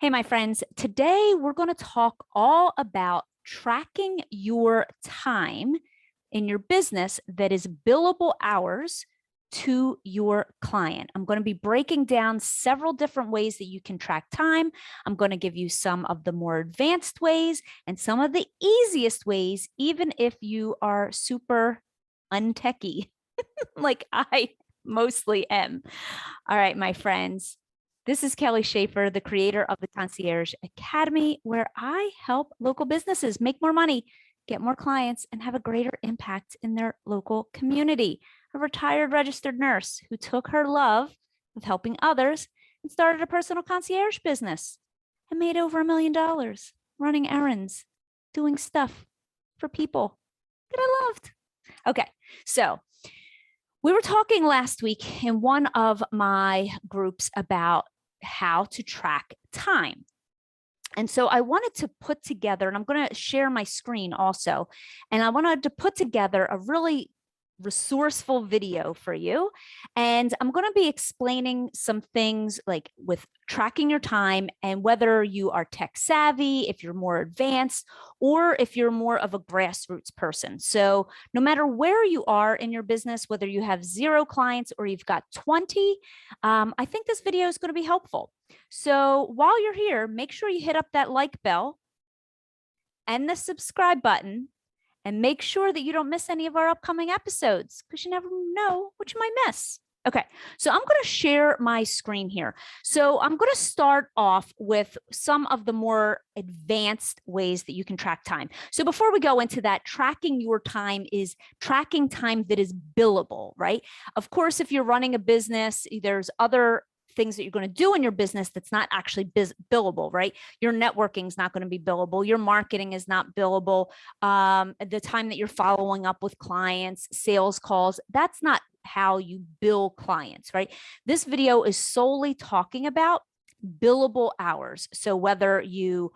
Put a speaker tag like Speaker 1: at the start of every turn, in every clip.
Speaker 1: Hey, my friends, today we're going to talk all about tracking your time in your business that is billable hours to your client. I'm going to be breaking down several different ways that you can track time. I'm going to give you some of the more advanced ways and some of the easiest ways, even if you are super untechy, like I mostly am. All right, my friends. This is Kelly Schaefer, the creator of the Concierge Academy, where I help local businesses make more money, get more clients, and have a greater impact in their local community. A retired registered nurse who took her love of helping others and started a personal concierge business and made over $1 million running errands, doing stuff for people that I loved. Okay, so we were talking last week in one of my groups about how to track time. And so I wanted to put together, and I'm going to share my screen also, and I wanted to put together a really resourceful video for you. And I'm going to be explaining some things like with tracking your time and whether you are tech savvy, if you're more advanced, or if you're more of a grassroots person. So no matter where you are in your business, whether you have 0 clients or you've got 20, I think this video is going to be helpful. So while you're here, make sure you hit up that like bell and the subscribe button, and make sure that you don't miss any of our upcoming episodes because you never know what you might miss. Okay, so I'm going to share my screen here. So I'm going to start off with some of the more advanced ways that you can track time. So before we go into that, tracking your time is tracking time that is billable, right? Of course, if you're running a business, there's other things that you're going to do in your business that's not actually billable, right? Your networking is not going to be billable. Your marketing is not billable. The time that you're following up with clients, sales calls, that's not how you bill clients, right? This video is solely talking about billable hours. So whether you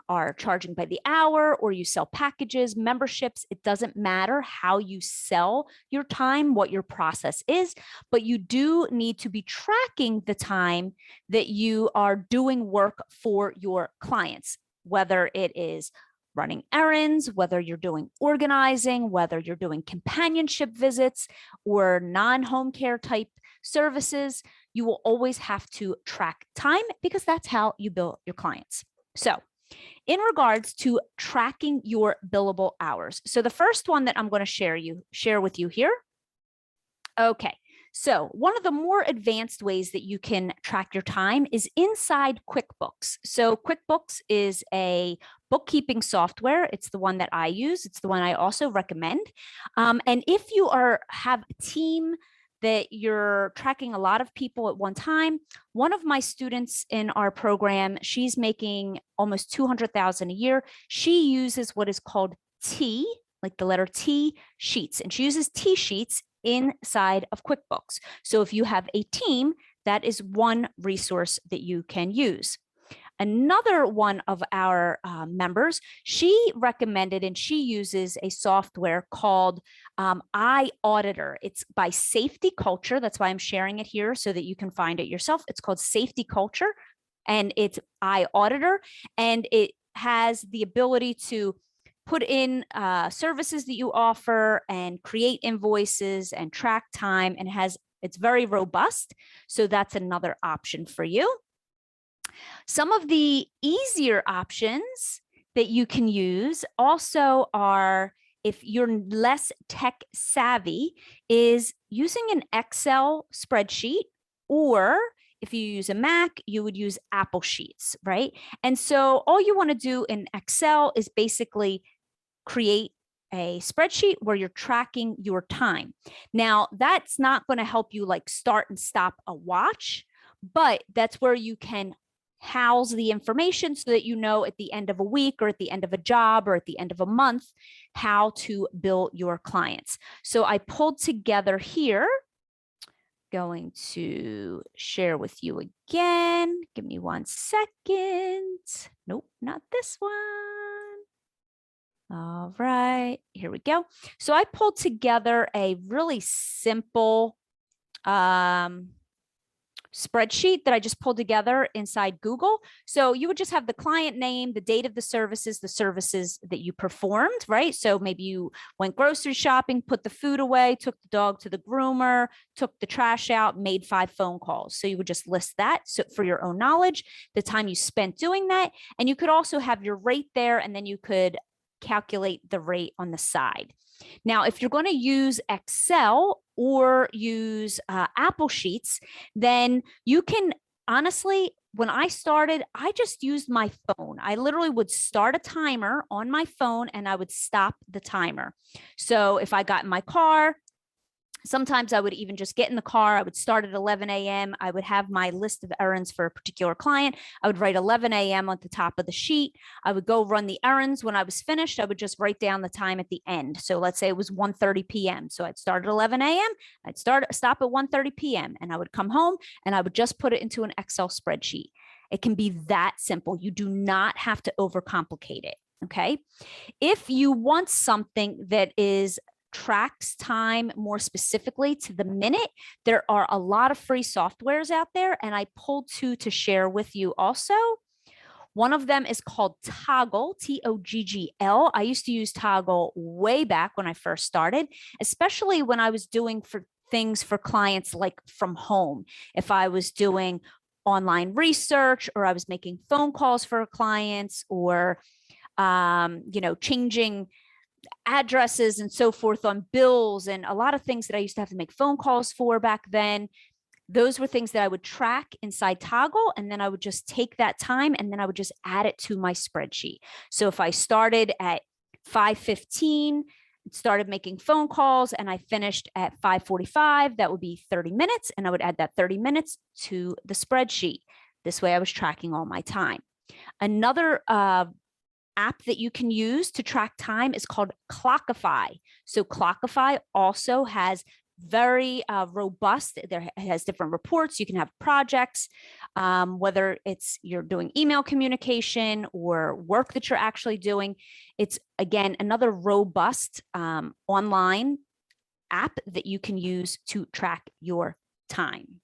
Speaker 1: are charging by the hour or you sell packages, memberships, it doesn't matter how you sell your time, what your process is, but you do need to be tracking the time that you are doing work for your clients, whether it is running errands, whether you're doing organizing, whether you're doing companionship visits or non-home care type services. You will always have to track time because that's how you bill your clients. So in regards to tracking your billable hours. So the first one that I'm going to share with you here. Okay. So one of the more advanced ways that you can track your time is inside QuickBooks. So QuickBooks is a bookkeeping software. It's the one that I use. It's the one I also recommend. And if you have a team that you're tracking a lot of people at one time, one of my students in our program, she's making almost $200,000 a year. She uses what is called T, like the letter T, sheets, and she uses T sheets inside of QuickBooks. So if you have a team, that is one resource that you can use. Another one of our members, she recommended and she uses a software called iAuditor. It's by Safety Culture. That's why I'm sharing it here so that you can find it yourself. It's called Safety Culture and it's iAuditor, and it has the ability to put in services that you offer and create invoices and track time, and it's very robust. So that's another option for you. Some of the easier options that you can use also are, if you're less tech savvy, is using an Excel spreadsheet, or if you use a Mac, you would use Apple Sheets, right? And so all you want to do in Excel is basically create a spreadsheet where you're tracking your time. Now, that's not going to help you like start and stop a watch, but that's where you can house the information so that you know at the end of a week or at the end of a job or at the end of a month how to bill your clients. So I pulled together here, going to share with you again. Give me 1 second. Nope, not this one. All right, here we go. So I pulled together a really simple spreadsheet that I just pulled together inside Google. So you would just have the client name, the date of the services that you performed, right? So maybe you went grocery shopping, put the food away, took the dog to the groomer, took the trash out, made 5 phone calls. So you would just list that so for your own knowledge, the time you spent doing that. And you could also have your rate there, and then you could calculate the rate on the side. Now, if you're going to use Excel or use Apple Sheets, then you can honestly, when I started, I just used my phone. I literally would start a timer on my phone and I would stop the timer. So if I got in my car, sometimes I would even just get in the car. I would start at 11 a.m. I would have my list of errands for a particular client. I would write 11 a.m. on the top of the sheet. I would go run the errands. When I was finished, I would just write down the time at the end. So let's say it was 1:30 p.m. So I'd start at 11 a.m. I'd stop at 1:30 p.m. and I would come home and I would just put it into an Excel spreadsheet. It can be that simple. You do not have to overcomplicate it. Okay. If you want something that tracks time more specifically to the minute, there are a lot of free softwares out there, and I pulled 2 to share with you also. One of them is called Toggl, Toggl. I used to use Toggl way back when I first started, especially when I was doing things for clients like from home. If I was doing online research, or I was making phone calls for clients, or changing addresses and so forth on bills, and a lot of things that I used to have to make phone calls for back then. Those were things that I would track inside Toggl, and then I would just take that time and then I would just add it to my spreadsheet. So if I started at 5:15, started making phone calls, and I finished at 5:45, that would be 30 minutes, and I would add that 30 minutes to the spreadsheet. This way I was tracking all my time. Another app that you can use to track time is called Clockify. So Clockify also has very robust, it has different reports. You can have projects, whether it's you're doing email communication or work that you're actually doing. It's, again, another robust online app that you can use to track your time.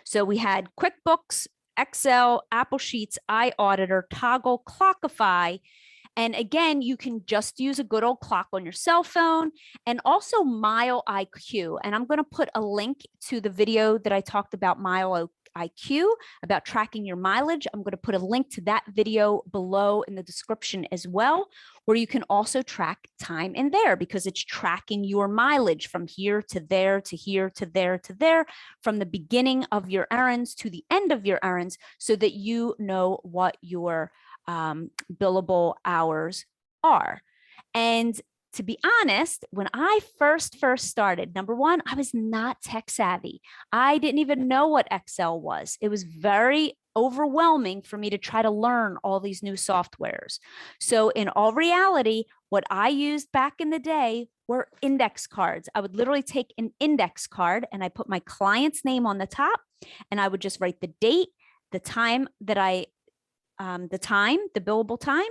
Speaker 1: So we had QuickBooks, Excel, Apple Sheets, iAuditor, Toggl, Clockify. And again, you can just use a good old clock on your cell phone, and also Mile IQ. And I'm going to put a link to the video that I talked about Mile IQ, about tracking your mileage. I'm going to put a link to that video below in the description as well, where you can also track time in there, because it's tracking your mileage from here to there, to here, to there, to there, from the beginning of your errands to the end of your errands, so that you know what your billable hours are. And to be honest, when I first started, number one, I was not tech savvy. I didn't even know what Excel was. It was very overwhelming for me to try to learn all these new softwares. So in all reality, what I used back in the day were index cards. I would literally take an index card and I put my client's name on the top, and I would just write the date, the time that the billable time,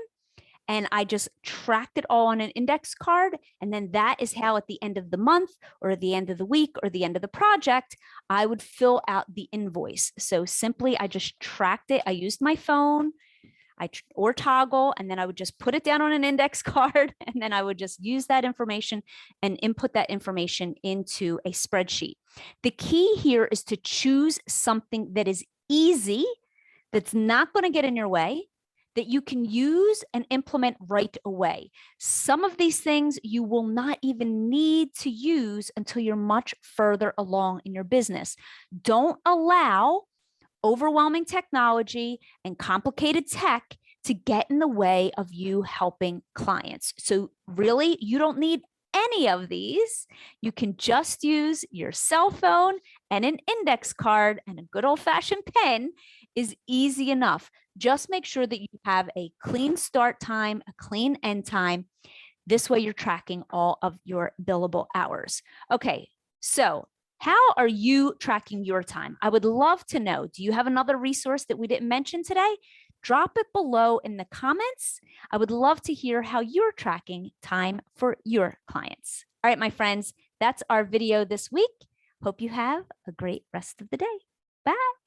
Speaker 1: and I just tracked it all on an index card. And then that is how at the end of the month, or at the end of the week, or the end of the project, I would fill out the invoice. So simply, I just tracked it. I used my phone or Toggl, and then I would just put it down on an index card, and then I would just use that information and input that information into a spreadsheet. The key here is to choose something that is easy, that's not going to get in your way, that you can use and implement right away. Some of these things you will not even need to use until you're much further along in your business. Don't allow overwhelming technology and complicated tech to get in the way of you helping clients. So really, you don't need any of these. You can just use your cell phone and an index card, and a good old-fashioned pen is easy enough. Just make sure that you have a clean start time, a clean end time. This way you're tracking all of your billable hours. Okay, so how are you tracking your time? I would love to know. Do you have another resource that we didn't mention today? Drop it below in the comments. I would love to hear how you're tracking time for your clients. All right, my friends, that's our video this week. Hope you have a great rest of the day. Bye.